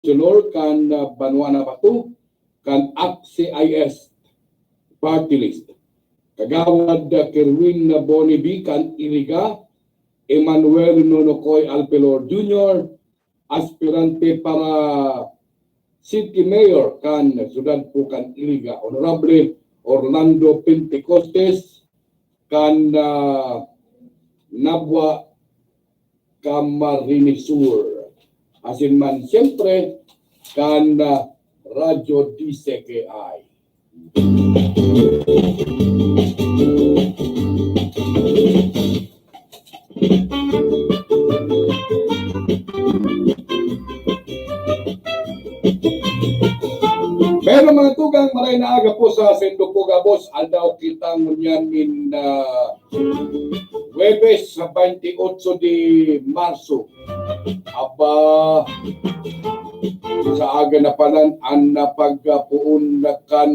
Councilor kan Banuana Batu kan ACT-CIS party list. Kagawad Kerwin Bonibi kan Iliga, Emmanuel Nonocoy Alpelor Jr., aspirante para City Mayor kan Sudad po kan Iliga, Honorable Orlando Pentecostes kan Nabwa Camarinesur. Asin man siyempre kan Radyo DCKI. Pero mga tugang maray na aga po sa Sendo po Gabos, aldaw kitang munyamin na Huwebes sa 28 de Marso. Aba, sa aga na palan ang napagpuun na kan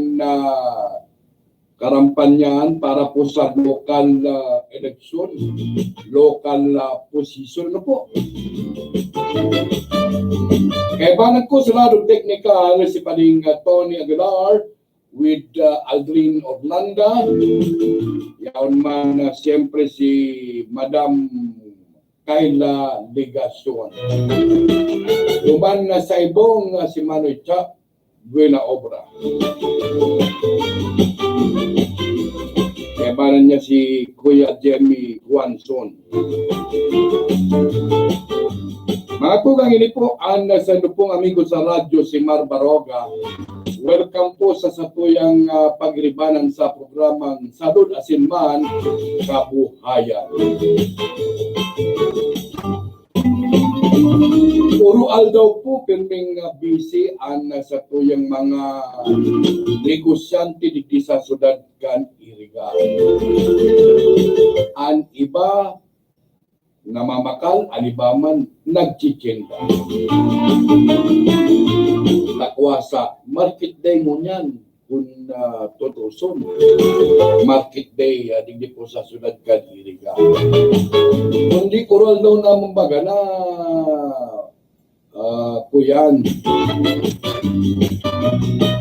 karampanyan para po sa local election, local position na po. Kaya banag ko sa lado technical si paling Tony Aguilar with Aldrin Orlanda. Yaon man siyempre si Madam Kayla Ligacion. Luman na sa ibong si Manoy Cha Buena Obra. Kaya banan niya si Kuya Jemmy Juanson. Mga tugang ini po ang sa pong amigo sa radyo si Mar Baroga. Welcome po sa satuyang pagribanan sa programang Salud Asinman Kabuhayan. Puro aldaw po pirming busy ang satuyang mga negosyante dito sa Sudad kan Iriga. Ang iba namamakal, alibaman, nagchichenda. Takwa sa market day mo niyan, kung tutuson. Market day, hindi po sa Sudad kan Iriga. Kundi kural daw na mambaga na kuyan.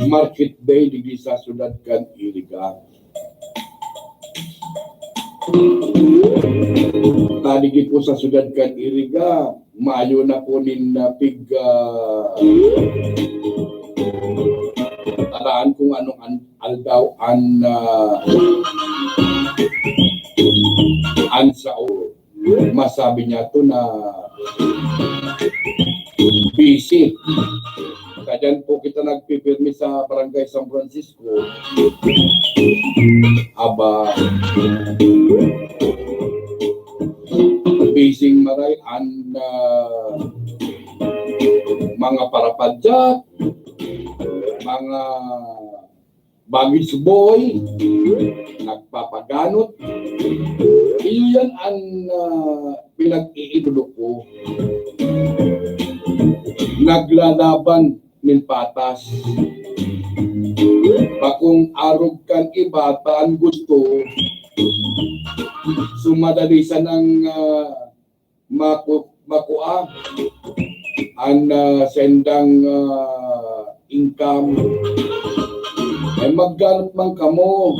Market day, hindi sa Sudad kan Iriga. Taligid po sa Sudad kan Iriga, maayo na po nin pig talaan kung anong aldaw an sao. Masabi niya to na busy. Kadyan po kita nagpipirmi sa Barangay San Francisco. Aba, basing maray ang mga parapadyak, mga baggage boy, nagpapaganot. Iyo yan ang pinag-iidolo ko. Naglalaban ng patas. Bakong arog kan ibatan gusto, sumadalisan ng makua ang sendang income. Ay magganap man kamo.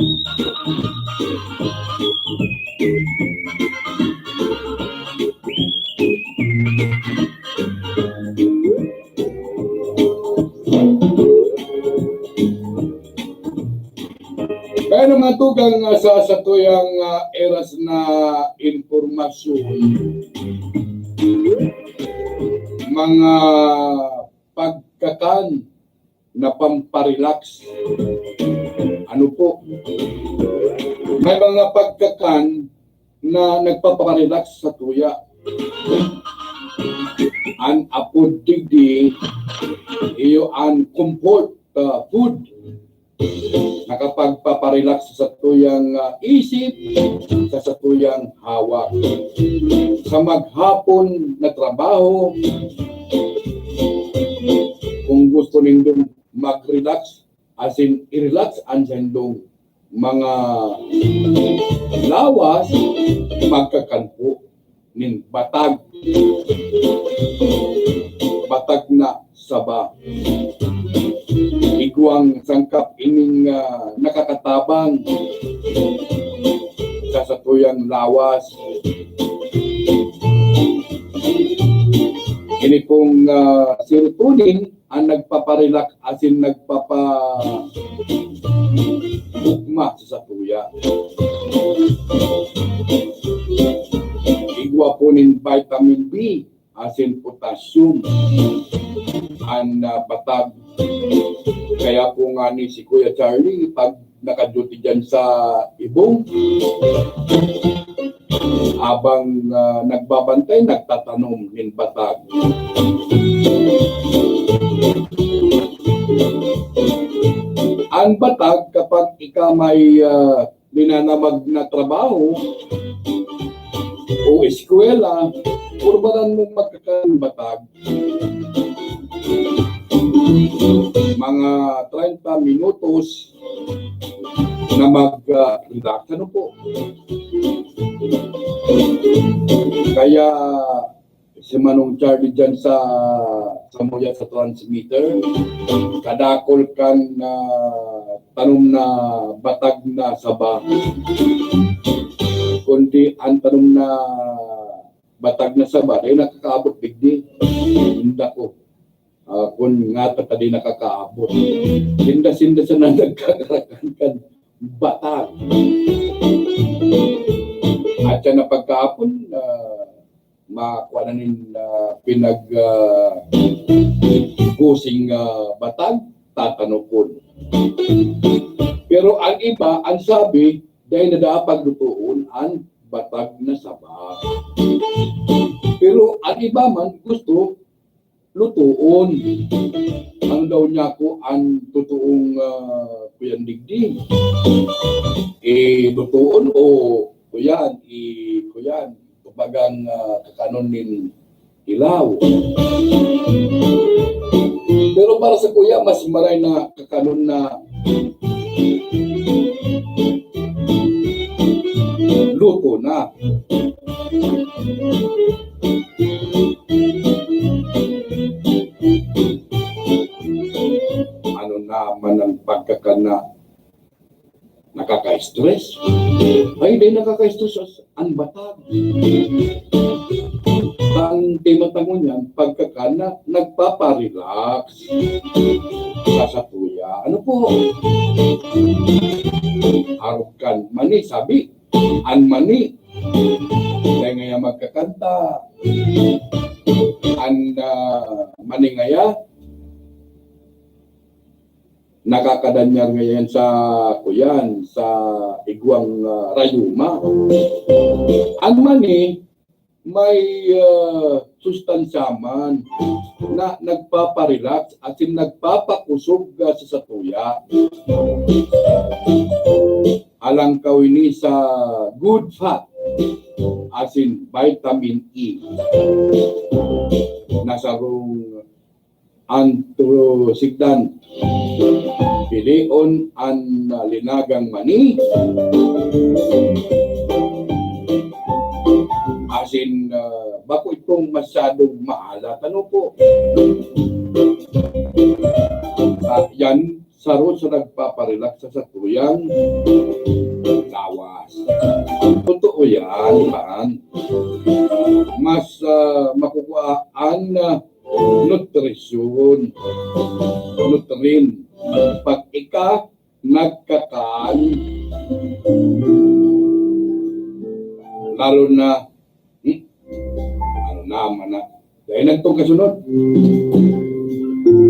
Kaya naman tugang sa satuyang eras na informasyon, mga pagkakan na pamparelax. Ano po? May mga pagkakan na nagpaparelax sa tuya. An apod digdi, iyo an comfort food. Nakapagpaparelax sa tuyang isip, sa tuyang hawak. Sa maghapon na trabaho, kung gusto nindong mag-relax, as in i-relax ang sendong mga lawas, magkakanpo nin batag na saba. Igwang sangkap ining nakakatabang sa satuyang lawas. Ini pong serotonin ang nagpaparelax asin nagpapagugma sa satuya. Igwa po nin vitamin B asin potassium ang batag. Kaya po nga ni si Kuya Charlie pag nakaduty dyan sa ibong, habang nagbabantay, nagtatanom ng batag. Ang batag, kapag ika may linanamag na trabaho o eskwela, kurbanan mong magkakaroon batag. Mga 30 minutos na mag-relax. Ano po? Kaya si Manong Charlie dyan sa Samoya sa transmitter, kadakol kan tanong na batag na saba. Kundi ang tanong na batag na saba, ay nakakaabot bigdi. Hinda ko. Kung nga tadi nakakaabot. Sinda-sinda sa na nagkakarakan kan batag. At siya na pagkaapon, makuha na rin pinag-kusing batag, tatanukon. Pero ang iba, ang sabi, dahil na dapat lutuon ang batag na saba. Pero ang iba man gusto lutuon. Ang daw niya ko ang totoong kuyan digdig. Lutuon o kuyan, kuyan, kumbagang kakanon nin ilaw. Pero para sa kuya, mas maray na kakanon na luto na. Ano naman ang pagkakana nakaka-stress? Ay, di nakaka-stress ang batag. Ang tema tango niyan, pagkakana nagpaparelax sa satuya. Ano po? Harukan mani, sabi, an mani. Dahil ngaya magkakanta. An mani ngaya, nakakadanyar ngayon sa kuyan, sa igwang rayuma. Ang mani, may sustansya man na nagpaparelax at nagpapakusog sa satuya. Alang kawini sa good fat, as in vitamin E. Nasarong antosigdan. Pilion ang linagang mani. Asin, bako itong masyadong maalat. Ano po? Yan, saro sa nagpaparelax sa satuyang lawas. Totoo yan, man. Mas makukuhaan na nutrisyon, nutrin. Pag ika nagkakaan, lalo na ano naman na dahil nagtong kasunod,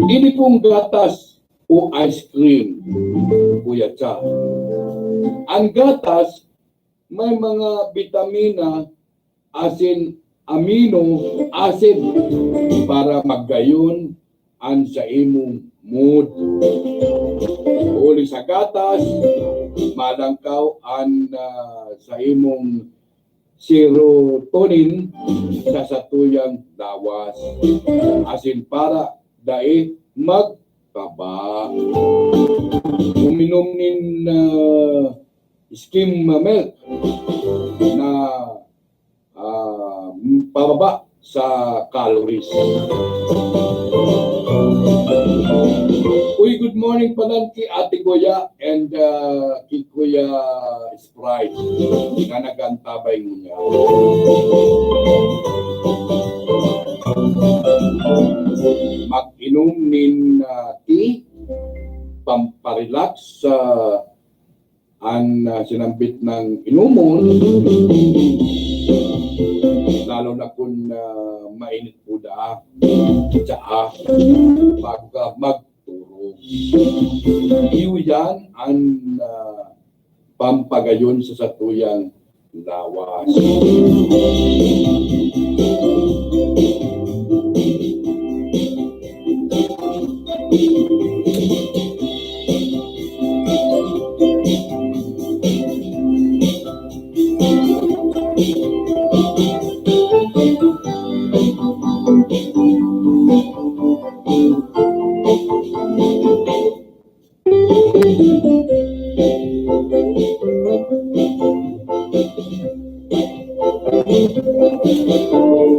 hindi pong gatas o ice cream, Kuya Cha. Ang gatas may mga vitamina, asin, amino acid para maggayon ang sa imong mood. Uli sa gatas, malangkaw ang sa imong serotonin sa satuyang lawas. Asin para dai magtaba. Uminom nin skim milk na pababa sa calories. Uy, good morning pala kay Ate Goya and kay Kuya Sprite nga nagantabay niya. Mag-inom nin tea, pamparelax sa sinambit ng inumon, lalo na kung mainit po da, tsaa, bago ka magturo. Iyo yan ang pampagayon sa satuyang lawas.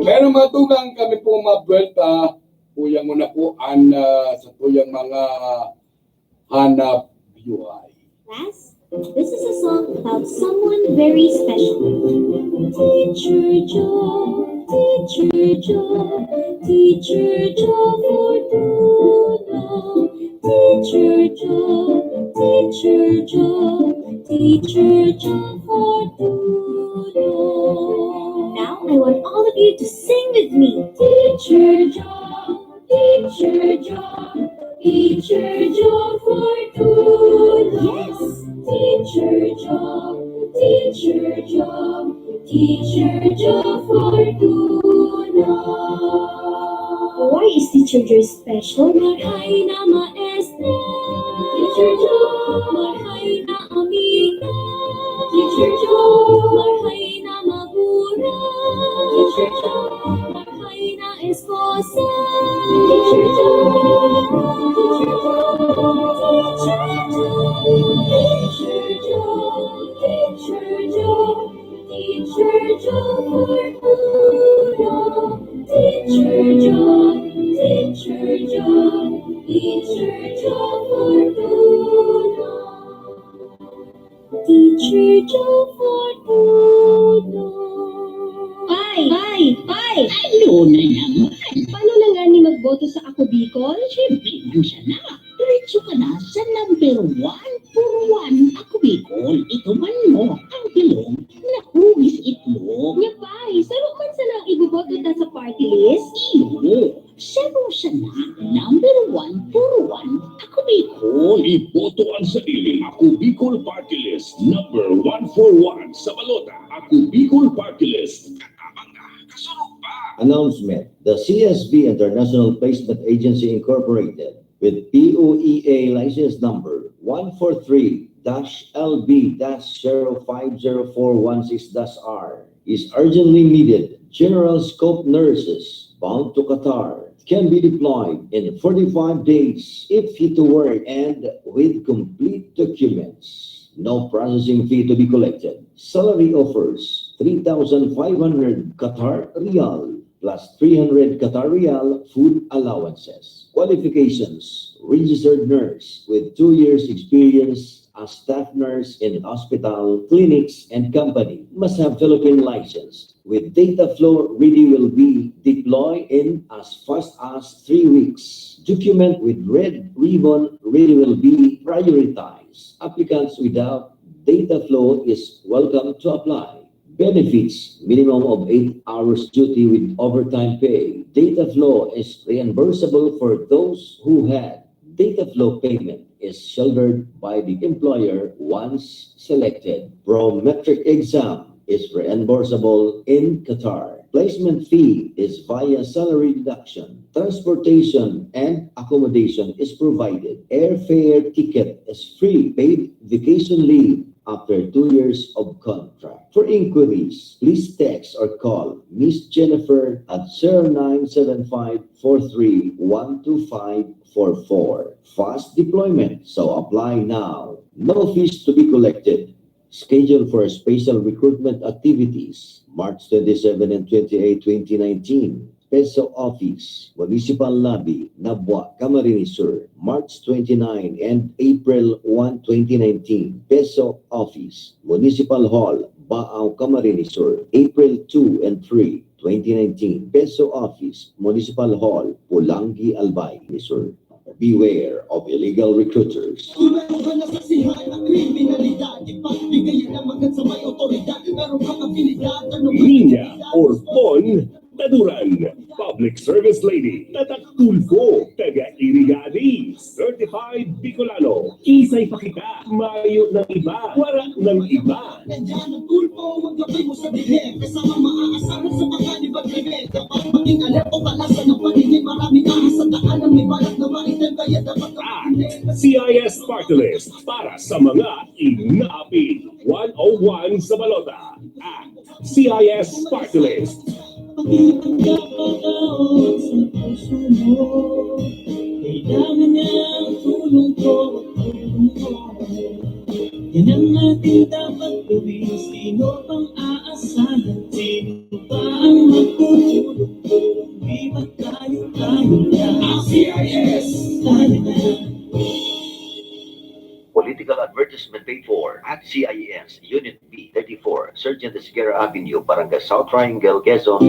Pero matugang kami po mabwelta, kuya mo na po sa tuyang mga hanap buhay. Class, this is a song about someone very special. Teacher Joe, Teacher Joe, Teacher Joe Fortuna. Teacher Joe, Teacher Joe, Teacher Joe Fortuna. Now I want all of you to sing with me. Teacher Joe, Teacher Joe, Teacher Joe Fortuna. Yes. Teacher Joe, Teacher Joe, Teacher Joe Fortuna. Why is Teacher Joe special? Marhay na maestra. Teacher Joe, marhay na amiga. Teacher Joe, marhay na magura. Teacher Joe, marhay na esposa. Teacher Joe, Teacher Joe, Teacher Joe, Teacher Joe, Teacher Joe Fortuna. Teacher Joe, Teacher Joe, Teacher Joe Fortuna. Teacher Joe Fortuna. Ay! Ano na naman? Paano na nga ni magboto sa Ako Bicol? Siyempre man siya na. Diretso ka na sa number 1 for 1 Ako Bicol. Ito man mo ang bilong na hugis itlog. Nya pay, saro man sa nang iboboto ta sa party list? Iyo, sero siya na. Number 1 for 1 Ako Bicol. Iboto ang sariling Ako Bicol Party List number 141 sa balota. Ako Bicol Party List. Katabang na, kasurog pa. Announcement. The CSB International Placement Agency Incorporated with POEA license number 143-LB-050416-R is urgently needed. General scope nurses bound to Qatar can be deployed in 45 days if fit to work and with complete documents. No processing fee to be collected. Salary offers 3,500 Qatar Riyal plus 300 Qatar Riyal food allowances. Qualifications: registered nurse with 2 years experience as staff nurse in hospital, clinics, and company. Must have Philippine license. With data flow ready will be deployed in as fast as 3 weeks. Document with red ribbon ready will be prioritized. Applicants without data flow is welcome to apply. Benefits: minimum of 8 hours duty with overtime pay. Data flow is reimbursable for those who had. Data flow payment is shouldered by the employer once selected. Prometric exam is reimbursable in Qatar. Placement fee is via salary deduction. Transportation and accommodation is provided. Airfare ticket is free. Paid vacation leave after 2 years of contract. For inquiries, please text or call Miss Jennifer at 0975-43-12544. Fast deployment, so apply now. No fees to be collected. Schedule for special recruitment activities March 27 and 28, 2019. Peso Office, Municipal Lobby, Nabwa, Camarines Sur, March 29 and April 1, 2019. Peso Office, Municipal Hall, Baaw, Camarines Sur, April 2 and 3, 2019. Peso Office, Municipal Hall, Pulangi, Albay, Sur. Beware of illegal recruiters. Niña or Bon Taduran, Public Service Lady, Tatak-Tulfo, Taga-Irigadi, Certified Bicolano, Isay Pakita, Mayo ng iba, Wara ng iba. Nandiyan ang tulpo, huwag gabay mo sabihin. Kasama maaasahan sa pagkanibag krimen. Kapag maging alerto ka nasa ng paningin, maraming ahas sa daanan, may balak na maitan, kaya dapat At CIS Party List para sa mga inaapi. 101 sa balota. At CIS Party List. pagkakataon sa puso mo. Kailangan niya ang tulong ko at tulong ko. Yan ang ating dapat gawin. Sino pang aasahan? Sino pa ang magtutulong? Di ba tayo lang? CIS! Tayo na. Political advertisement paid for at CIS, Unit B, 34, Sergeant Esguerra Avenue, Barangay South Triangle, Quezon.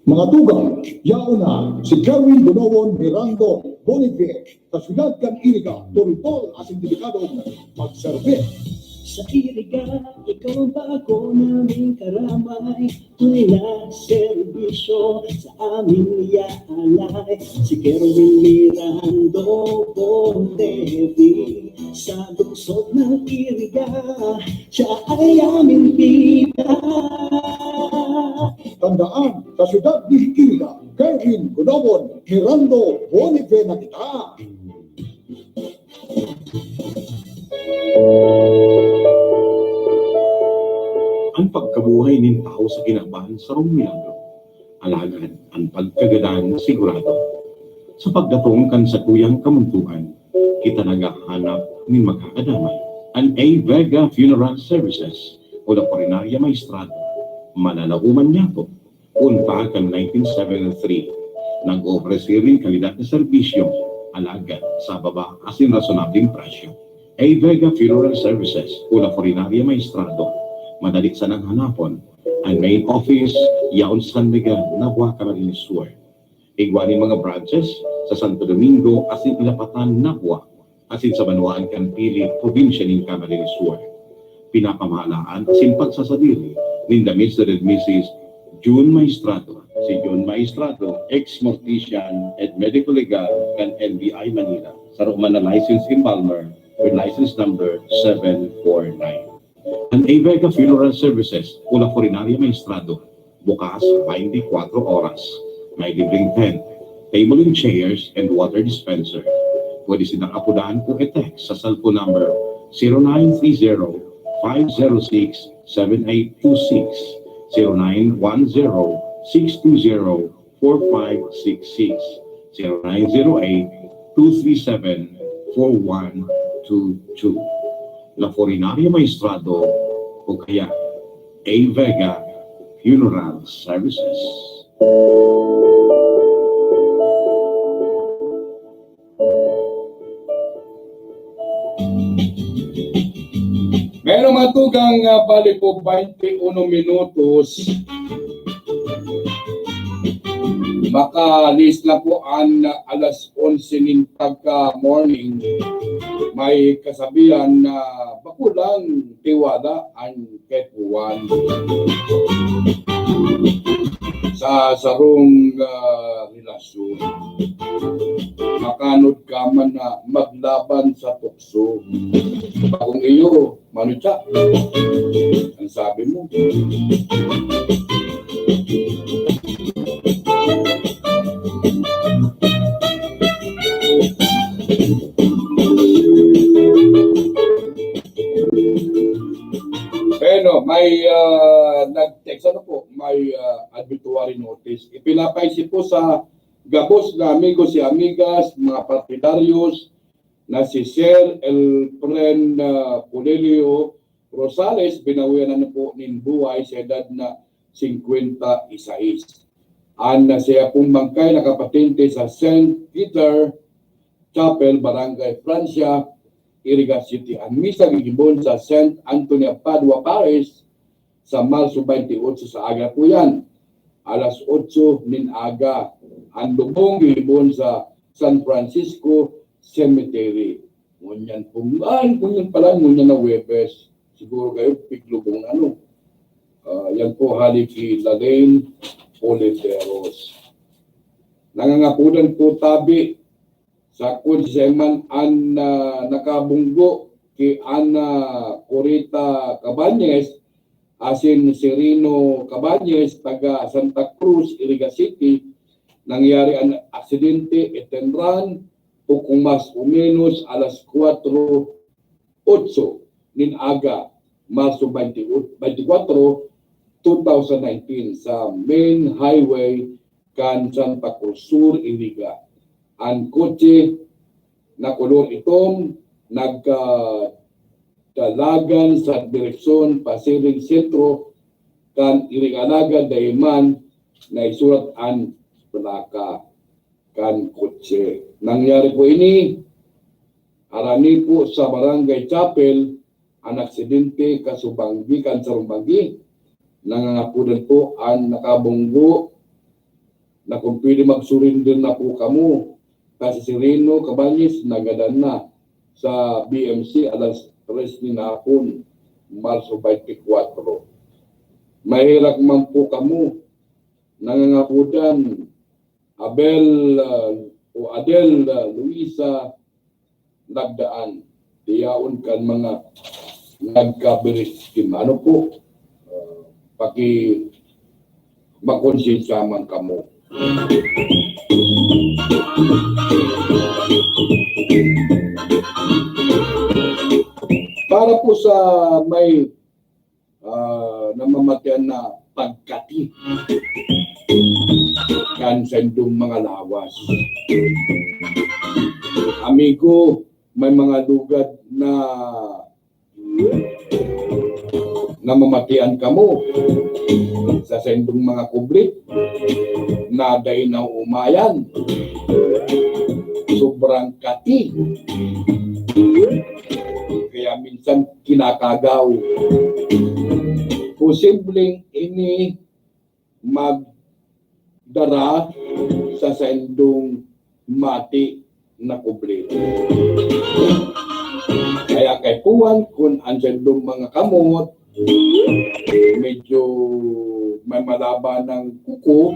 Mga tugang, yaon na si Jerwin Donowon Mirando Boniface sa siyudad kan Iriga, Torutol as indikadong magserve. Sa iriga, ikaw ang bago naming karamay. Tunay serbisyo sa aming iaalay. Si Kerwin Mirando Bontevi sa lungsod ng iriga, siya ay aming pita. Tandaan, sa siyudad ni Iriga, Jerwin Donowon Mirando Boniface na kita. Ang pagkabuhay ng tao sa kinabahan sa rong milagro, alagad ang pagkagadan sigurado. Sa pagdatong kan sa kuyang kamuntuan, kita nagahanap ni magkakadamay. Ang A. Vega Funeral Services o la Corinaria Maestrado, mananauman niya po. Unpa kan 1973, nag-ofresi rin kalidad na serbisyo, alagad sa baba asin rasonableng presyo. A. Vega Funeral Services o la Corinaria Maestrado, madali sa nang hanapon. Ang main office, yaon San Miguel, Nabwa, Camarines Sur. Igwanin mga branches sa Santo Domingo, asin Ilapatan, Nabwa, asin sa Banuan, Canpili, probinsya ng Camarines Sur. Pinapamahalaan asin pagsasadiri ni the Mr. and Mrs. June Maestrado. Si June Maestrado, ex-mortician and medical legal ng NBI Manila. Sa Roman na license in Balmer with license number 749. Ang A. Vega Funeral Services, Ula Corinaria Maestrado, bukas 24 oras. May libreng tent, table and chairs, and water dispenser. Pwede silang apudahan po e-text sa cellphone number 0930-506-7826, 0910-620-4566, 0908-237-4122. La Corinaria Maestrado o kaya A. Vega Funeral Services. Meron matugang bali po 21 minutos. Makalis lang po ang alas 11 ng pagka-morning. May kasabihan na bakulang tiwala ang ketuan. Sa sarong relasyon. Makanod ka man na maglaban sa tukso. Bagong iyo, manutya. Ang sabi mo. Pero may nag-text ano po, may obituary notice. Ipinapaisip po sa gabos na amigos y amigas, mga partidaryos na si Sir Elfren Pulelio Rosales, binawian na po ng buhay sa edad na Ang siya pong bangkay nakapatente sa St. Peter Chapel, Barangay Francia, Iriga City. Ang misa gigibon sa St. Antonio Padua Parish sa Marso 28 sa aga po yan. Alas 8 min aga. Ang lubong gigibon sa San Francisco Cemetery. Ngunyan pala, ngunyan na Webes. Siguro kayo, piglubong yan po halik si Lalaine Oliveros. Nangangapunan po tabi sa kunseman an nakabunggo kay Ana Corita Cabañez asin Serino Cabañez taga Santa Cruz, Iriga City. Nangyari ang aksidente etenran o kung mas o menos alas 4:08 nin aga Marso 24, 2019 sa main highway kan Santa Cruz Sur, Iriga. Ang kotse na kolor itom nagdalagan sa direksyon Pasiring Sentro kan Irigalaga Dayman na isulat ang plaka kan kotse. Nangyari po ini arani po sa Barangay Chapel ang aksidente kasubanggi kan Sarumbanggi. Nangangapunan po ang nakabunggo na kung pwede mag-surrender na po kamo kasi si Reno Cabañez nagadan na sa BMC alas 3 ni hapon, Marso 24. Mahirap man po kamo. Nangangapunan Adel Luisa nagdaan. Diyaon kan mga nagkabiriskim. Ano po? Paki makonsensya man kamo. Para po sa may namamatian na pagkati kan sendong mga lawas. Amigo, may mga lugad na namamatian kamo sa sendong mga kublit na day na umayan. Sobrang kati. Kaya minsan kinakagaw. Posibleng ini magdara sa sendong mati na kublit. Kaya kay puwan kung ang sendong mga kamot medyo may malaba ng kuko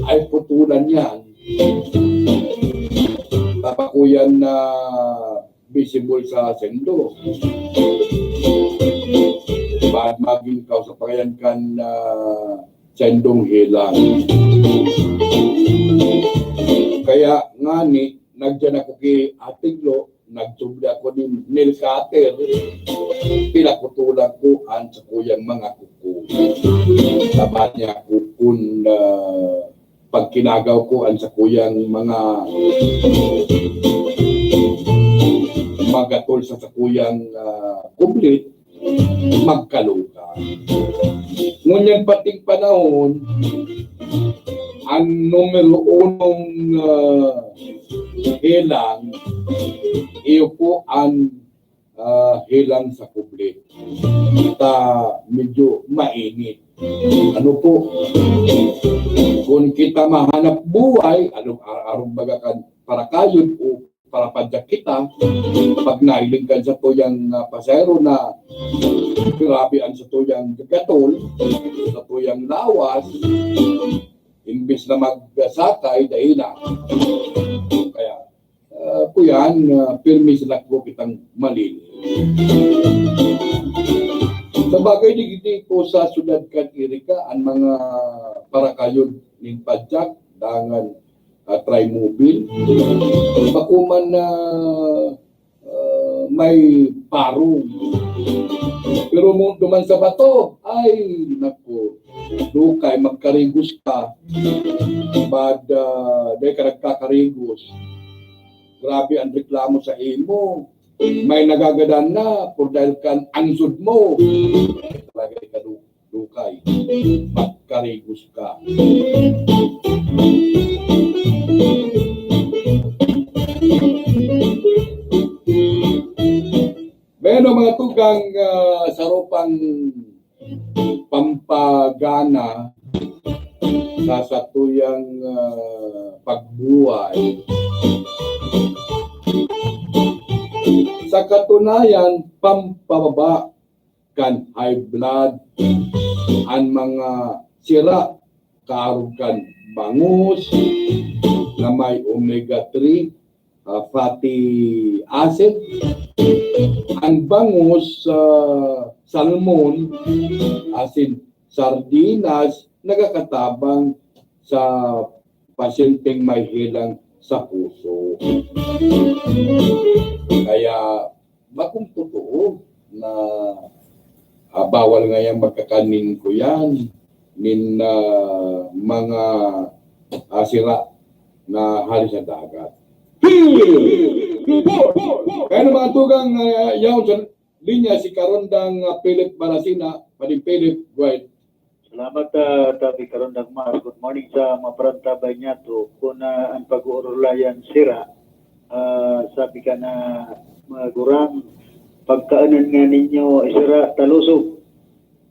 ay putulan yan. Tapakuyan na visible sa sendo. Ba't maging kausapayan kan sendong hilang. Kaya nga ni, nagdyan ako kay Atiglo, nagsubli ako din nail cutter, pinakutulan ko ang sa kuyang mga kuko. Sabat niya kukun pag kinagaw ko ang sa kuyang mga magatol sa sakuyang kublit, magkaluka. Ngunyan pating panahon, ang numero unong hilang, iyo po ang hilang sa kublit. Medyo mainit. Ano po? Kung kita mahanap buhay, arong bagakan para kayod o para padyak kita, pag nailing ka sa tuyang pasero na grabe ang sa tuyang gatol, sa tuyang lawas, imbis na magsakay, dahil na. Kaya, po yan, pirmi sila po kitang malili. Sa bagay di po sa Sudad kan Iriga, ang mga parakayon ng padyak, dangan tri-mobile, bakuman na may parong. Pero mo duman sa bato, ay nako, dukay magkarigos ka, bad dahil ka nagkakarigos. Grabe ang reklamo sa imo. May nagagadan na por dahil kan angsud mo. Talaga ka Bukay. Pagkarigos ka. Meron mga tugang sarupang pampagana sa satuyang pagbuhay. Sa katunayan, pampababa kan high blood, ang mga sira kaarugan bangus na may omega-3 fatty acid. Ang bangus salmon, asin sardinas, nagakatabang sa pasyenteng may hilang sa puso. Kaya bakong totoo na bawal nga yan magkakanin ko yan min mga sira na hali sa dagat. Kaya mga tugang yaw sa linya si Karondang Philip Barasina, Pading Philip, go ahead. Salamat Tabi Karondang Mar. Good morning sa mga parantabay niya to. Kung ang pag-uurulayan sira, sabi ka na mga gurang, pagkaanan nga ninyo isira talusog.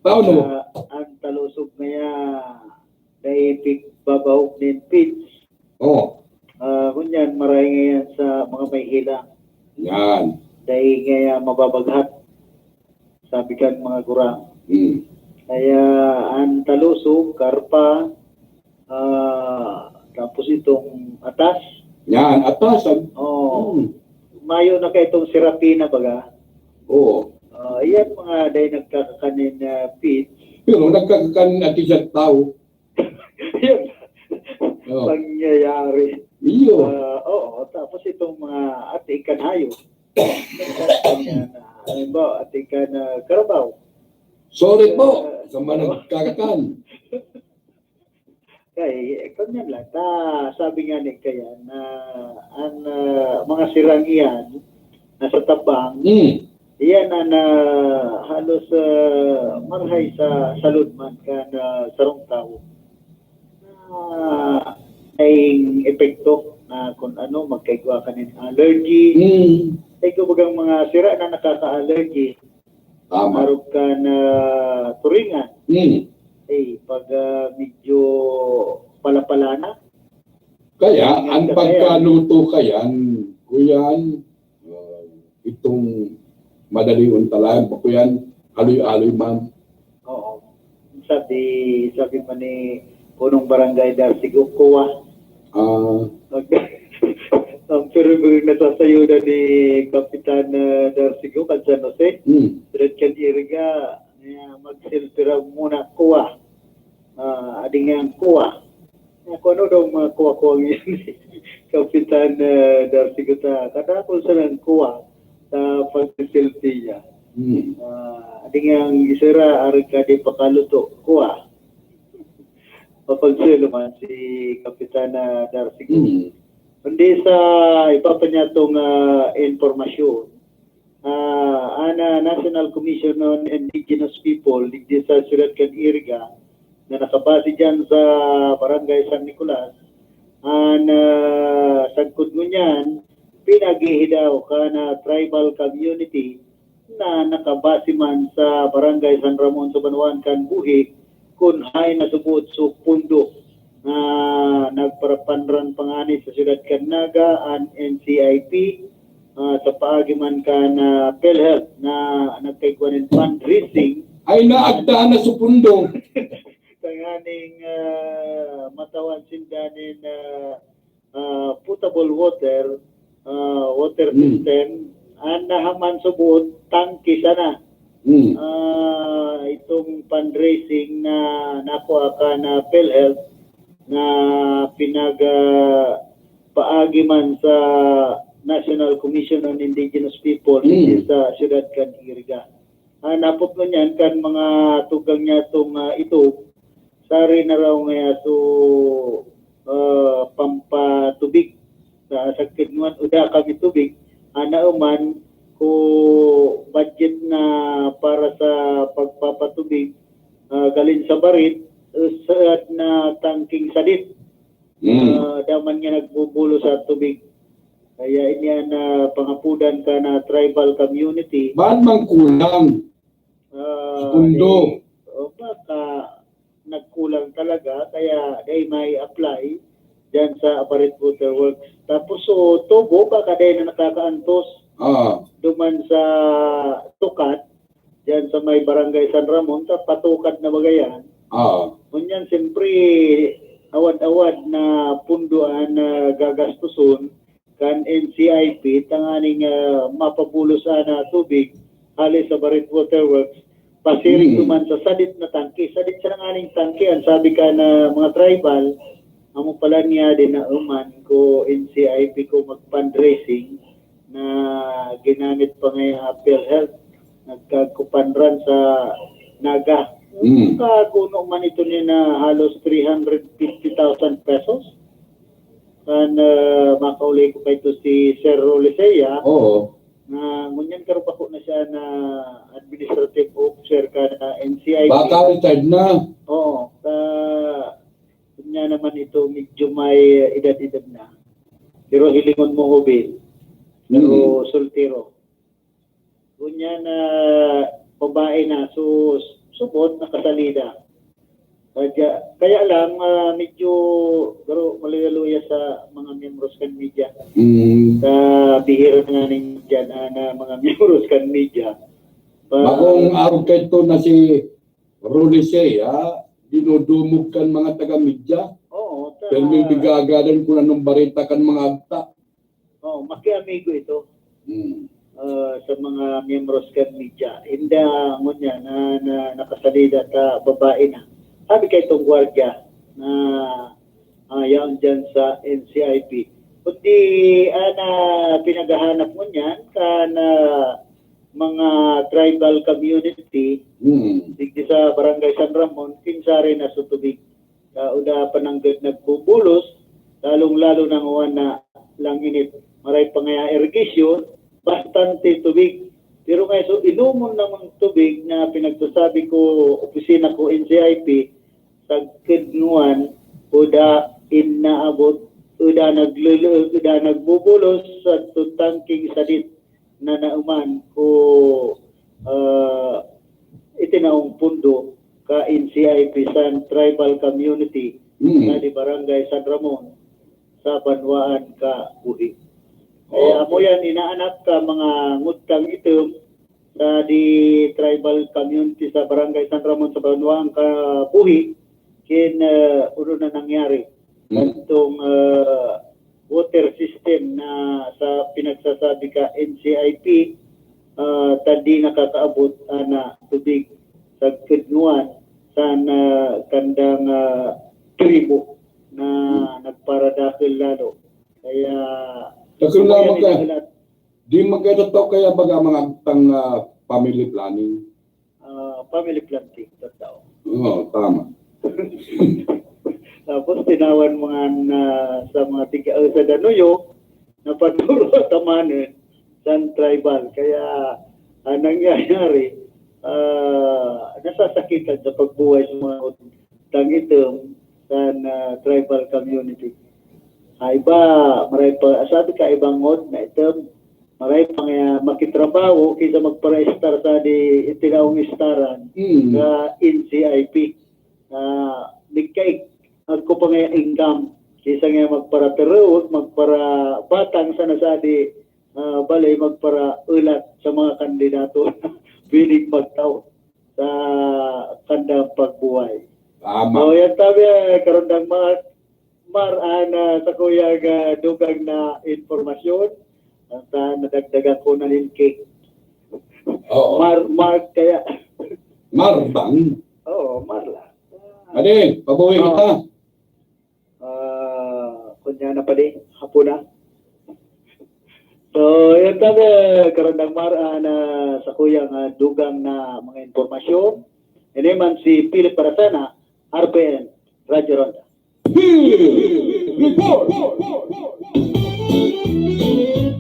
Paano mo? Ang talusog ngaya naipig babawag din pitch. Oo. Kunyan, maray ngayon sa mga may hilang. Yan. Dahil ngaya mababaghat. Sabi ka mga gurang. Kaya ang talusog, karpa, tapos itong atas. Yan, atas. Mayo na kayo itong sirapina baga. Oo. Yan mga dahil nagkakakanin na pitch. Pero nagkakakan at isang tao. Yan. Oo. Pangyayari. Iyo. Oo, tapos itong mga atikan hayo. Halimbawa, atikan karabaw. Sorry po sa mga nagkakakan. Kaya, kanyan lang. Sabi nga ni kaya na ang mga sirang iyan nasa tabang, iyan na halos marhay sa saludman ka na sarong tao. Ay epekto na kung ano, magkaigwa ka ng allergy. Ay kubagang mga sira na nakaka-allergy. Tama. Marog ka na turingan. Ay pag medyo palapala na. Kaya, ang pagkaluto kayan, kuyan, itong madali untalayan, kuyan, aloy-aloy man. Oo. Sabi pa ni punong barangay Darsigo, kuwa. Pero nasasayo na ni Kapitan Darsigo, San Jose. Red Caniriga, magsilpira muna kuwa. Ading ang kuwa. Kung ano daw mga kuwa-kuwa ngayon Kapitan Darsigo ta. Katapos sa ng kuwa sa pagsisilpi niya. Ading ang isira, aring ka di pakaluto, kuwa. Papagsilo man si Kapitan Darsigo. Hindi sa ipapanyatong informasyon, National Commission on Indigenous People, digdi sa Ciudad Caniriga, na nakabase dyan sa Barangay San Nicolas, sagkod mo niyan, pinagihidaw ka na tribal community na nakabase man sa Barangay San Ramon sa Banuan kan Buhig, kung hay nasubot sa pundo na nagparapanran pangani sa Ciudad Canaga ang NCIP sa paagiman ka na PhilHealth na nagkaigwanin fundraising ay naagdaan na sa pundo. kanganing matawan sindanin potable water system ang nahaman subot tangki sana. Itong fundraising na nakuha ka na PhilHealth na paagi man sa National Commission on Indigenous People sa Ciudad Caniriga. Napot mo niyan kan mga tugang niya itong ito, sari na raw nga so pampatubig sa sakit uda kami tubig, nauman ko budget na para sa pagpapatubig galin sa barit na tangking sadit. Daman nga nagbubulo sa tubig. Kaya iniyan na pangapudan ka na tribal community. Ba't mang kulang? Pundo. Baka nagkulang talaga, kaya day may apply dyan sa Aparit Water Works. Tapos Togo, baka day na nakakaantos duman sa Tukat, dyan sa may Barangay San Ramon, sa Patukat na Bagayan. Kunyan, siyempre, awad-awad na punduan na gagastuson kan NCIP, tanganing mapabulos na tubig, halis sa Aparit Water Works, pasiring duman sa sadit na tangke. Sadit sa nanganing tangke, ang sabi ka na mga tribal, amo pala niya din na uman ko NCIP ko mag-fundraising na ginamit pa ngayon Appeal Health. Nagkakupanran sa Naga. Kakuno man ito niya na halos 350,000 pesos. And makauli ko pa ito si Sir Rolisea. Na ngunyan karon pa ko na siya na administrative officer ka na NCIP. Baka retired na. Oo. Kunya naman ito medyo may edad-edad na. Pero hilingon mo hobi. Pero soltero. Kunya na babae na. So, subot na kasalida. Kaya lang, medyo malaluya sa mga membros kan media. Sa bihira na nga dyan na mga membros kan media. Bagong araw kayo na si Rolisea, dinudumog kan mga taga-media. Oo. Pero may bigagadan ko na nung barita kan mga agta. Oo, maki-amigo ito. Sa mga membros kan media. Hindi mo niya na nakasalida ta babae na. Sabi kay itong gwardiya na yan dyan sa NCIP. Kundi pinagahanap mo niyan na mga tribal community digdi sa Barangay San Ramon, kinsari na sa tubig. Uda pananggad nagbubulos, lalong-lalo nang uwan na lang init. Maray pa nga irrigation, bastante tubig. Pero ngayon, so inumon namang tubig na pinagsasabi ko, opisina ko NCIP, sa kidnuan, uda inaabot, uda nagbubulos sa tutangking sadit na nauman ko itinaong pundo ka NCIP sa tribal community na di Barangay San Ramon sa Banwaan ka Buhi. Kaya mo yan, inaanak ka mga ngutang itom sa di tribal community sa Barangay San Ramon sa Banwaan ka Buhi, kin uno na nangyari. Itong water system na sa pinagsasabi ka NCIP, tadi nakakaabot na tubig sa kidnuan sa kandang tribo na nagparadakil lalo. Kaya di magkatato kaya baga mga agtang family planning. Family planning, totoo. Oo, tama. Tapos tinawan mga sa mga tiga sa Danuyo na paturo tamanin sa tribal. Kaya nangyayari, nasasakitan sa pagbuhay sa mga tangitong sa tribal community. Iba, maray pa, sabi ka ibang mod na ito, maray pa nga makitrabaho kaysa magpara-star sa di itinawang istaran sa NCIP. Nagkaik ako pa nga income kaysa nga magpara-terod, magpara-batang sa nasadi balay magpara-ulat sa mga kandidato piling magtaw sa kandang pagbuhay. Tama. So yan tabi, karundang sa kuya dugang na informasyon at nadagdagan ko na linki. Mar kaya. Marbang? Oo, Marla. Ade, pabuhay kita. Kunya na pa din, hapon na. So, yan tabi, karandang na sa kuya dugang na mga informasyon. Yan man si Philip Parasana, RPN, Radyo Ronda. Report!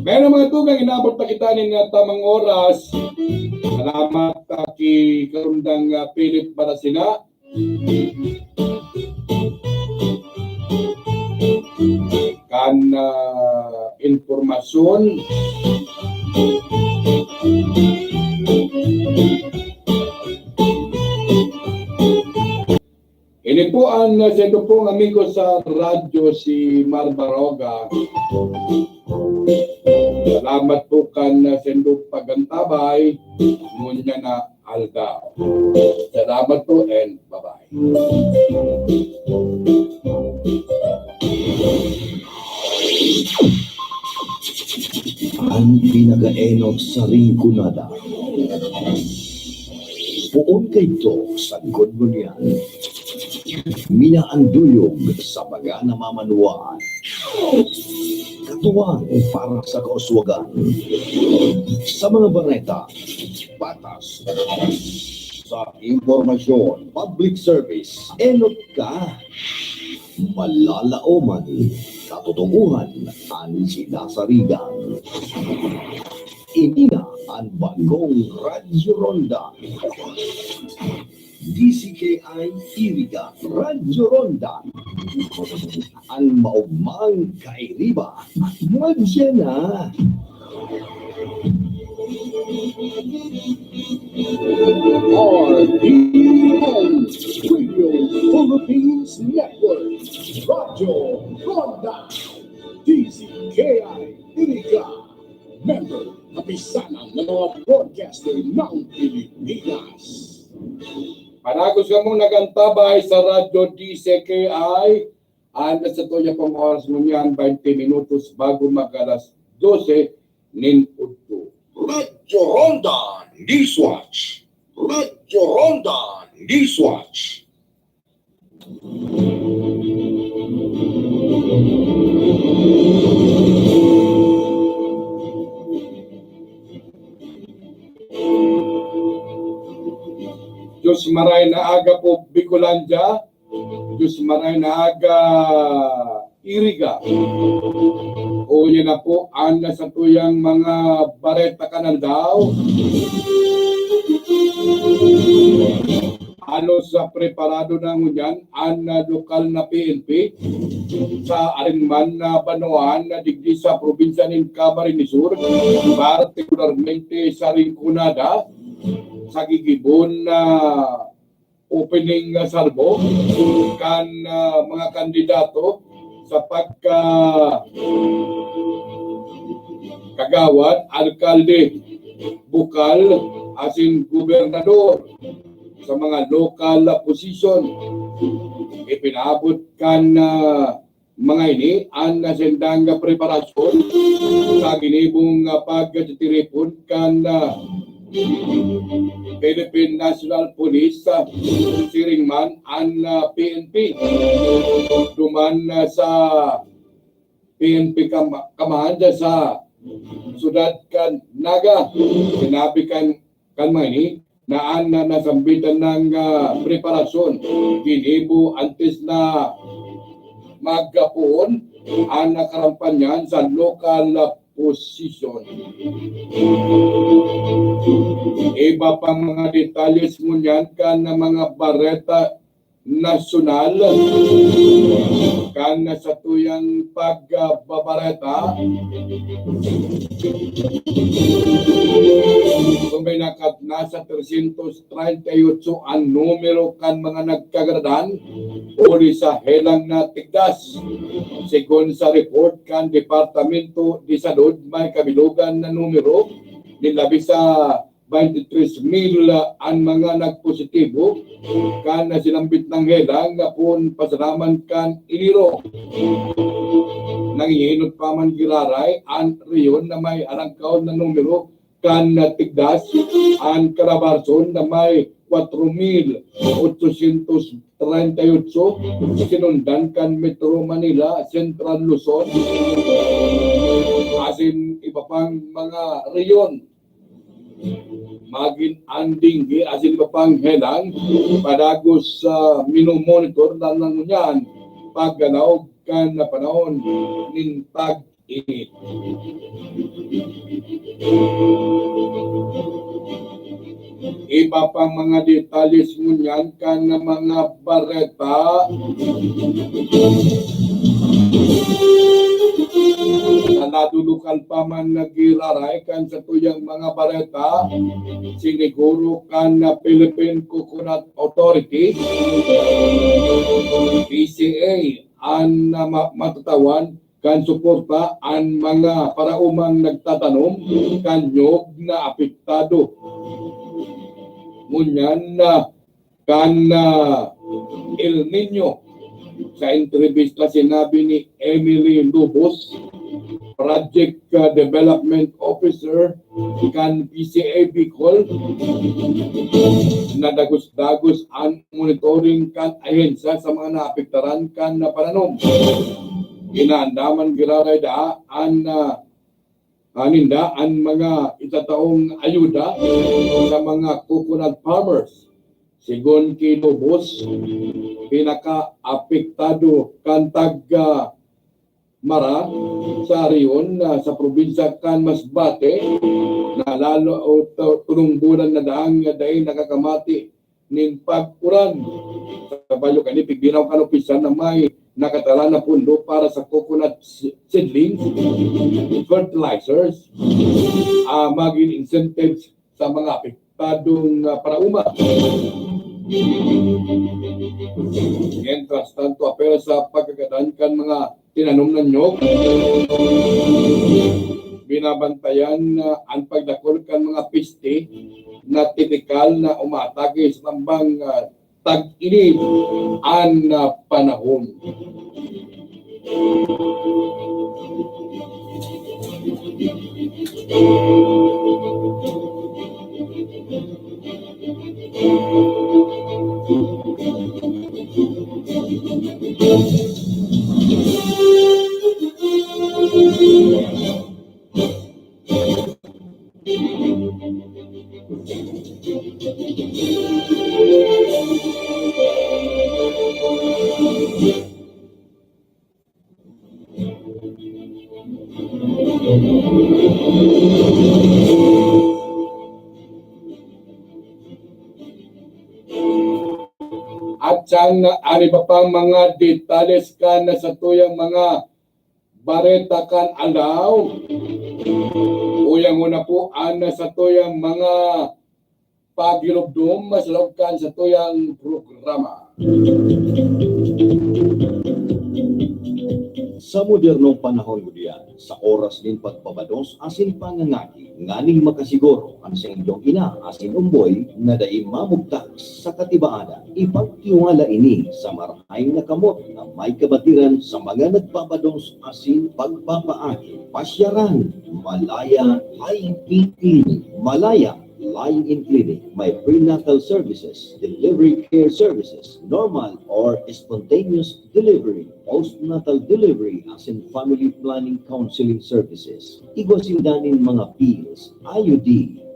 Meron mga tugang inabot pa kita ng tamang oras. Salamat ki Karundang Philip Barasina. Kan informasyon ini po ang sendo pong amigo sa radyo si Mar Baroga. Salamat po kan sendo pagantabay ngunya na alda. Salamat po and bye-bye. Ang pinagaenok sa ringkunada. Puon kayto sa godgonyan. Minaanduyog sa baga na mamanuan. Katuwang para sa kauswagan. Sa mga bareta, patas. Sa impormasyon, public service, enot ka. Malalaoman, katotohanan, ang sinasarigan. Ini na ang bagong Radyo Ronda. DCKI Iriga Radyo Ronda. Ang maugmang kairiba. Madya na. RDN Radio Philippines Network, Radyo Ronda, DCKI Iriga, member kapisanan ng mga broadcaster ng Pilipinas. Panagos ka mong nagantabay sa radyo DCKI. Anda sa tuya pong oras mo yan, 20 minutos bago mag-alas 12 nin udto. Radyo Ronda Newswatch. Radyo Ronda Newswatch. Diyos maray na aga po Bicolandia. Diyos maray na aga Iriga. O yan na po, ana sa tuyang mga bareta ka ng daw. Ano sa preparado na ngunyan, ana lokal na PNP sa aringman na Banoan na digdi sa probinsya ng Camarines Sur, partikularmente sa Rinconada, sa gigibon na opening salvo kan mga kandidato sa pagka kagawad, alkalde, bukal, asin gobernador sa mga local position. Ipinabot kan mga ini ang nasendang preparasyon sa ginibong pagtitiripon kan Philippine National Police siringman ang PNP duman sa PNP kamahanda sa sudad kan Naga. Sinabi kan ini na ang nasambitan ng preparasyon ginibo antes na magkapuon ang nakarampanyan sa local position. Iba pang mga detalles mo yan kan na mga bareta nasyonal kan sa tuyang pagbabareta suminakat na sa 338 ang numero kan mga nagkagradan uli sa helang na tigdas. Segon sa report kan Departamento de Salud, may kabilugan na numero nilabi sa 23,000 ang mga nagpositibo kan na sinambit ng helang nga pun pasalaman kan iniro. Nangihinot pa man giraray ang riyon na may arangkaw na numero kan na tigdas ang Calabarzon na may 4,838 sinundan kan Metro Manila, Central Luzon, asin iba pang mga riyon. Magin anding asin iba pang helang padagos sa minomonitor na lang yan pagganaog kan na panahon nin tag-init. Iba pang mga detalles ngunyan kan na mga bareta na nadulukan pa man nagiraray kan sa tuyang mga bareta siniguro kan na Philippine Coconut Authority PCA ang matutawan kan suporta ang mga paraumang nagtatanom kan nyog na apektado. Ngunyan na kan El Nino sa entrevista sinabi ni Emily Lubos, Project Development Officer kan PCA Bicol, na dagos-dagos ang monitoring kan ahensya sa mga naapektaran kan na pananom. Inaandaman giraray da aninda ang mga itataong ayuda sa mga coconut farmers. Sigon kay Lobos, pinaka-apektado kan mara sa riyon sa probinsya kan Masbate na lalo o tulong bulan na daang dahil nakakamati ning pag-uran. Sa bayo kani pigbinaw kan opisyal na may nakatala na pundo para sa coconut seedlings, fertilizers, maging incentives sa mga apektadong parauma. Entras tanto apel sa pagkagadan kan mga tinanom ng nyog, binabantayan ang pagdakol kan mga piste na tipikal na umatake sa tambang tag-init ang panahon. At siyang ari pa pang mga detalles ka na sa tuyang mga bareta kan alaw. Uyang una po ana sa tuyang mga pagilobdom masalog kan sa tuyang programa. Sa modernong panahon gudiyan, sa oras din pagpabados asin pangangaki, nganing makasiguro ang sa inyong ina asin umboy na dai mamugtak sa katibaada. Ipagtiwala ini sa marahay na kamot na may kabatiran sa mga nagpabados asin pagpapaaki. Pasyaran, Malaya Lying-in Clinic. Malaya Lying-in Clinic may prenatal services, delivery care services, normal or spontaneous delivery, postnatal delivery as in family planning counseling services. Igwasindanin mga pills, IUD,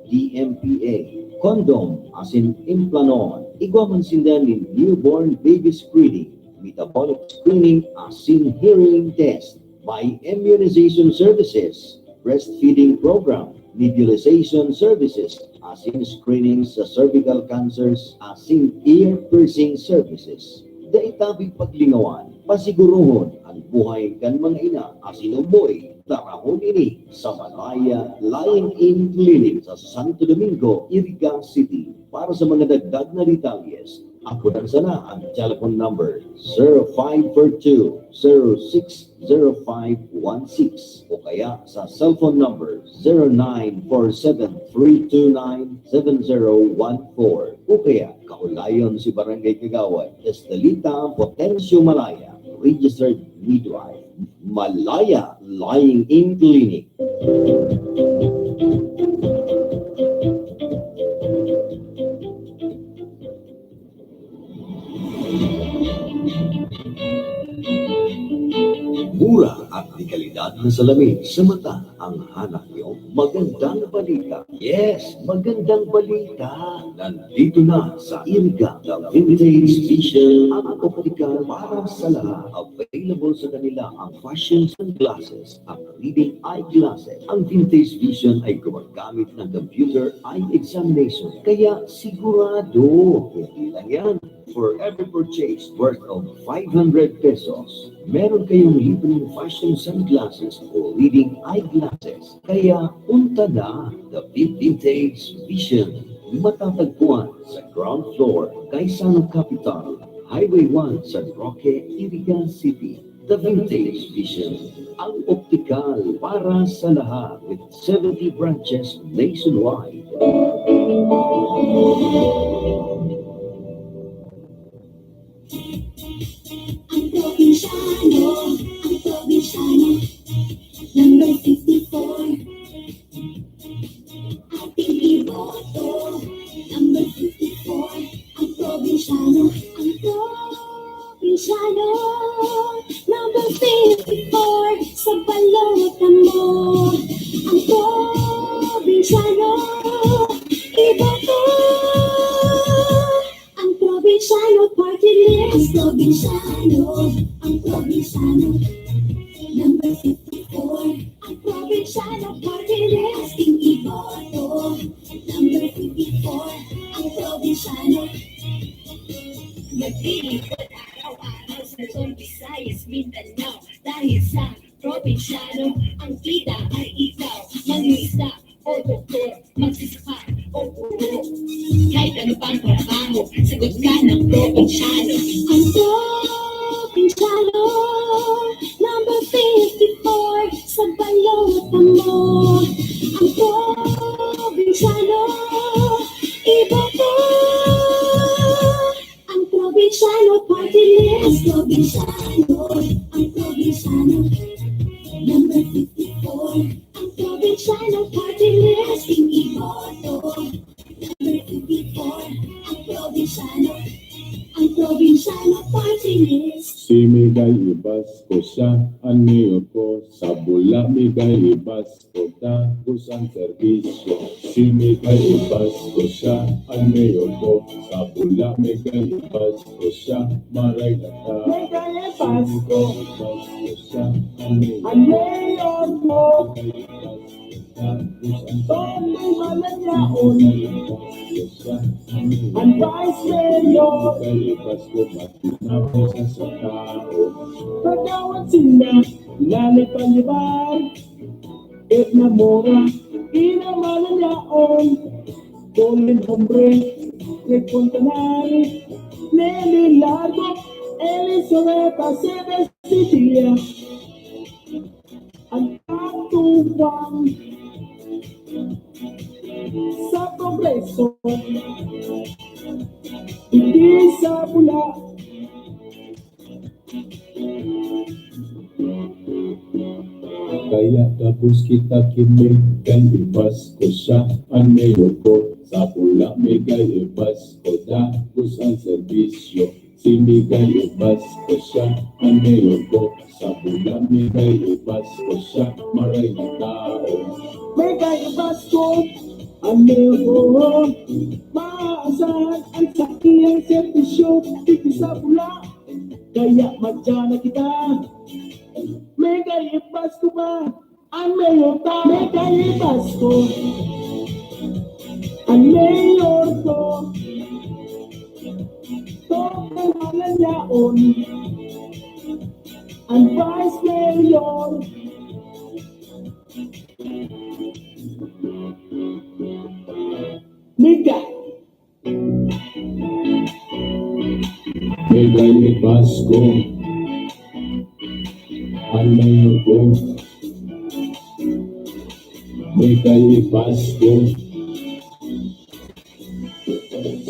DMPA, condom as in implanon. Igwaman sindanin newborn baby screening, metabolic screening as in hearing test, by immunization services, breastfeeding program, nebulization services, as in screening sa cervical cancers, as in ear piercing services. Daitabig paglingawan, pasiguruhon ang buhay kan mga ina, as in umboy, tarahon ini sa Malaya Lying-in Clinic sa Santo Domingo, Iriga City. Para sa mga dagdag na detalles, ako na sana ang telephone number 0542-060516 o kaya sa cellphone number 0947-329-7014 o kaya kaulayon si Barangay Kagawad, Estelita Potencio Malaya, registered midwife. Malaya Lying-in Clinic. Mura at di kalidad na salamin sa mata ang hanap nyo. Magandang balita. Yes, magandang balita. Nandito na sa Iriga, the Vintage Vision ang optical para sa lahat. Available sa kanila ang fashion sunglasses at reading eyeglasses. Ang Vintage Vision ay gumagamit ng computer eye examination. Kaya sigurado, hindi lang yan. For every purchase worth of 500 pesos, meron kayong libreng fashion sunglasses o reading eyeglasses. Kaya punta na the Vintage Vision. Matatagpuan sa ground floor, Kaisano Capital, Highway 1, San Roque, Iriga City. The Vintage Vision, ang optikal para sa lahat with 70 branches nationwide. Ang probinsyano, number 54. Ating iboto, number 54. Ang probinsyano, number 54. Sa balota mo, ang probinsyano, iboto. Ang probinsyano party list, ang probinsyano, number 54. Ang probinsyano party list, iboto, number 54. Ang probinsyano, nag-iikot araw-araw sa Luzon, Visayas, Mindanao. Dahil sa probinsyano, ang kita ay ikaw. Mangingisda o doktor, magsisipat o guro. Kahit ano pang trabaho, sagot ka ng probinsyano. Ang probinsyano, number 54. Sa balota mo, ang probinsyano, iboto. Ang probinsyano party list, ang probinsyano, number 54. Ang probinsyano party list, iboto, number 54. Ang probinsyano party list. Si Miguel Ibas ko siya, ang mayor ko. Sa Bula, Miguel Ibas ko tapos ang serbisyo. Si Miguel Ibas ko siya, ang mayor ko. Sa Bula, Miguel Ibas ko siya, maray na ka. Miguel Ibas ko siya, ang mayor ko. Miguel Ibas ko tapos ang Tommy Malanyaon, siya, ang Vice Mayor. Miguel Ibas ko, matinapos sa tao. Pagawat sila, lalipalibar. Edna Mora, Ina Malanyaon, Colin Hombre, Rick Fontanari, Nelly Largo, Elizabeth Aceves Cecilia, ang katuwang sa Progreso, hindi sa Bula. Kaya tapos kita kimi kay ibas ko siya ang mayor ko. Sa Bula Miguel Ibas ko tapos ang serbisyo. Si Miguel Ibas ko siya ang mayor ko. Sa Bula Miguel Ibas ko siya maray na tao. Miguel Ibas ko, ang mayor, maasahan ang sakiyang servisyo dito sa Bula. Kaya madya na kita. Miguel Ibas ko ba? Ang mayor ka. Miguel Ibas ko, ang mayor ko. Tokong Malanyaon, ang vice mayor. Mika, Miguel Ibas ko ang mayor ko. Miguel Ibas ko.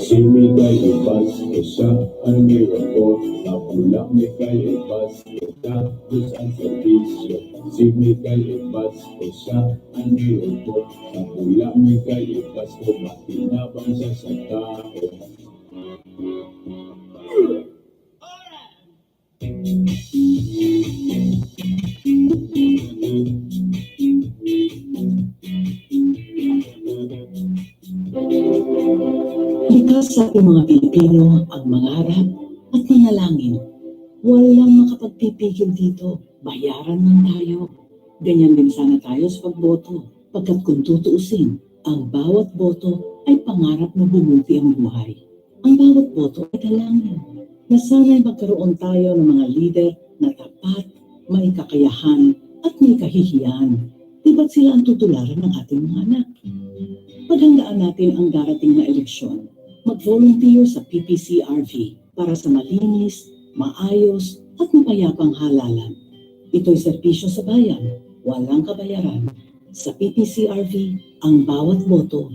Si Miguel Ibas ko siya ang mayor ko. Sa Bula Miguel Ibas ko tapos ang serbisyo. Si Miguel Ibas ko siya ang mayor ko. Sa Bula Miguel Ibas ko makinabang siya sa tao. Para sa ating mga Pilipino, ang mangarap at manalangin, walang makapagpipigil dito. Bayaran man tayo. Ganyan din sana tayo sa pagboto. Pagkat kung tutuusin, ang bawat boto ay pangarap na bumuti ang buhay. Ang bawat boto ay dalangin na sana'y magkaroon tayo ng mga lider na tapat, may kakayahan at may kahihiyan. Diba't sila ang tutularan ng ating mga anak. Paghandaan natin ang darating na eleksyon. Mag-volunteer sa PPCRV para sa malinis, maayos at mapayapang halalan. Ito'y serbisyo sa bayan, walang kabayaran. Sa PPCRV, ang bawat boto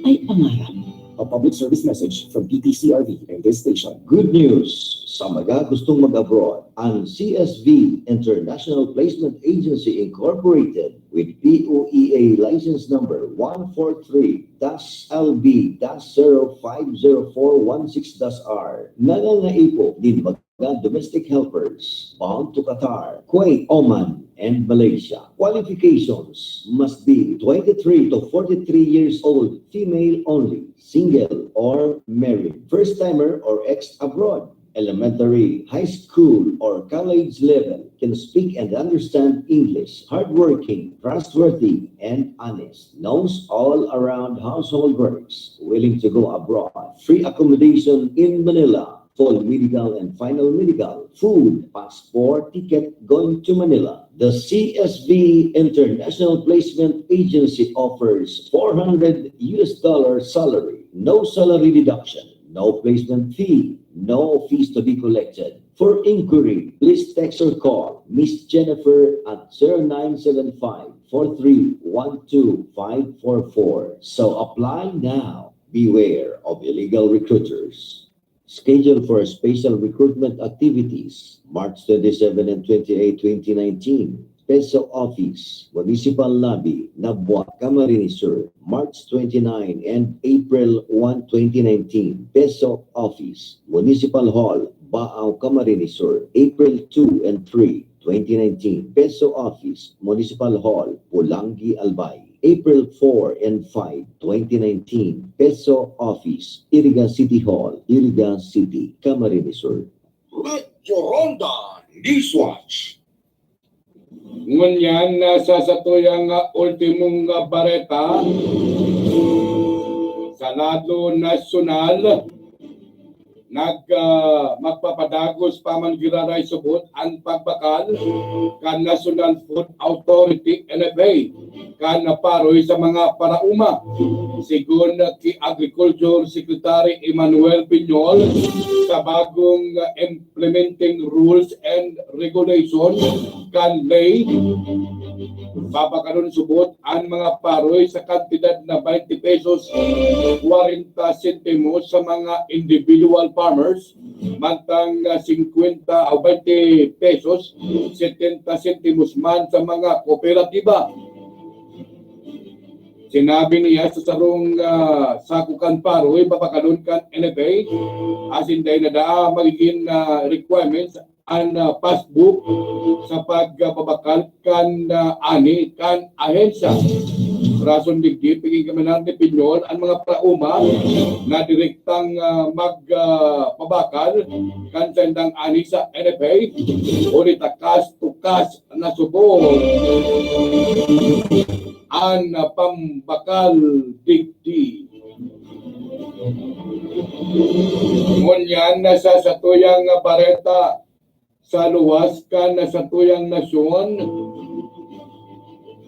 ay pangarap. A public service message from PPCRV and this station. Good news! Sa mga gustong mag-abroad, ang CSV International Placement Agency Incorporated with POEA license number 143-LB-050416-R nangangaipo din mga domestic helpers bound to Qatar, Kuwait, Oman, and Malaysia. Qualifications must be 23 to 43 years old, female only, single or married, first-timer or ex-abroad, elementary, high school, or college level, can speak and understand English, hardworking, trustworthy, and honest, knows all around household works, willing to go abroad, free accommodation in Manila, full medical and final medical, food, passport, ticket going to Manila. The CSV International Placement Agency offers $400 salary, no salary deduction, no placement fee, no fees to be collected. For inquiry, please text or call Miss Jennifer at 0975-4312-544. So apply now. Beware of illegal recruiters. Scheduled for special recruitment activities, March 27 and 28, 2019. Peso Office, Municipal Lobby, Nabwa, Camarines Sur, March 29 and April 1, 2019. Peso Office, Municipal Hall, Baaw, Camarines Sur, April 2 and 3, 2019. Peso Office, Municipal Hall, Pulangi, Albay, April 4 and 5, 2019. Peso Office, Iriga City Hall, Iriga City, Camarines Sur. Radyo Ronda Newswatch. Ngunyan sa satuyang ultimong bareta sa lado nasyonal magpapadagos pa man giraray subot ang pagbakal kan National Food Authority NFA kan paroy sa mga parauma sigon ki Agriculture Secretary Emmanuel Piñol sa bagong implementing rules and regulation kan lay papakaroon subot ang mga paroy sa kantidad na 20 pesos 40 sentimos sa mga individual farmers mantang 50 o 20 pesos 70 sentimos man sa mga kooperatiba. Sinabi niya sa sarong sakukan paroy papakaroon kan NFA asin day na magiging requirements ang passbook sa pagpabakal kan ani kan ahensya. Rason digdi, paging kami natin Piñol, ang mga prauma na direktang magpabakal kan sendang ani sa NFA o nitakas tukas na subo ang pambakal digdi. Ngunyan na sa satuyang bareta sa luwas kan na satuyang nasyon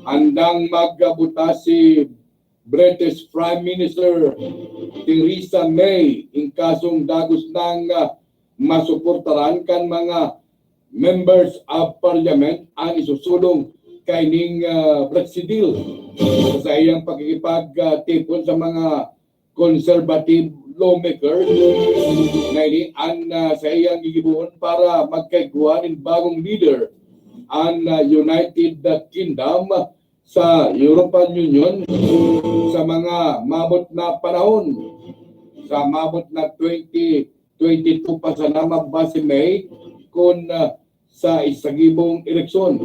andang magbuta si British Prime Minister Theresa May in kasong dagos ng masuportaran kan mga members of parliament ang isusulong kay ning Brexit sa iyang pagkikipagtipon sa mga conservative lawmakers na ini sa iyang gigibuon para magkaiguan ng bagong leader ang United Kingdom sa European Union sa mga mabot na panahon sa mabot na 2022 pa sa namang ba si May kung sa isagibong eleksyon.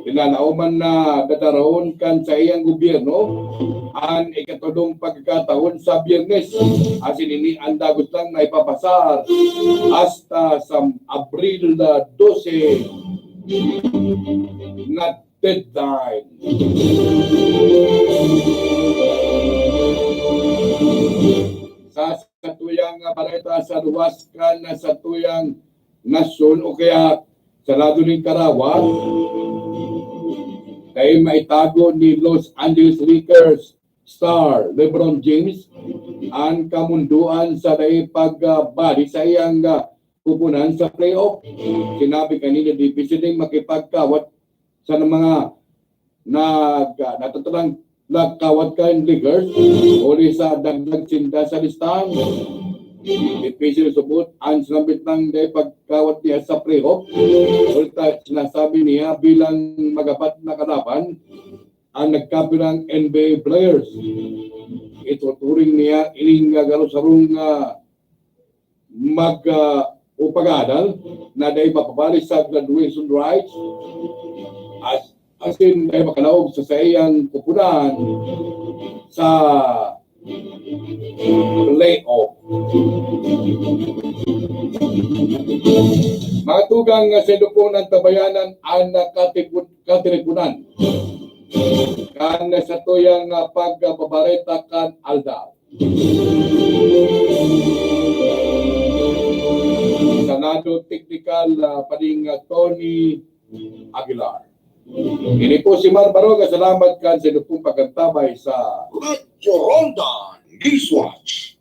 Pinalauman na dadaroon kan sa iyang gobyerno ang ikatulong pagkakataon sa Biyernes. Asin ini ang dagot lang na ipapasar hasta sa Abril 12 na deadline. Sa tuyang balita sa luwas kan sa tuyang nasyon o kaya sa lado ng Karawat kay maitago ni Los Angeles Lakers star LeBron James ang kamunduan sa day pagbali sa iyang pupunan sa playoff. Sinabi kanina di pisiding makipagkawat sa mga natatalang nagkawat kain Lakers uli sa dagdag sinda sa listahan. Ipisil subot ang sinabit ng pagkawat niya sa playoff. Ulta sinasabi niya bilang magapat na kalaban ang nagkapirang NBA players. Ituturing niya iling garusarong mag-upagadal na dahil mapabalik sa graduation rights as in dahil makalaog sa iyang kupunan sa playoff. Mga tugang sendupon ng tabayanan ang katiripunan kan sa tuyang pagbabareta kan Aldab. Senado Technical pading Tony Aguilar. Ini po si Mar Baroga. Salamat kan sendupong pagkantabay sa Radyo Ronda Newswatch.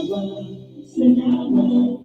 Salamat, salamat.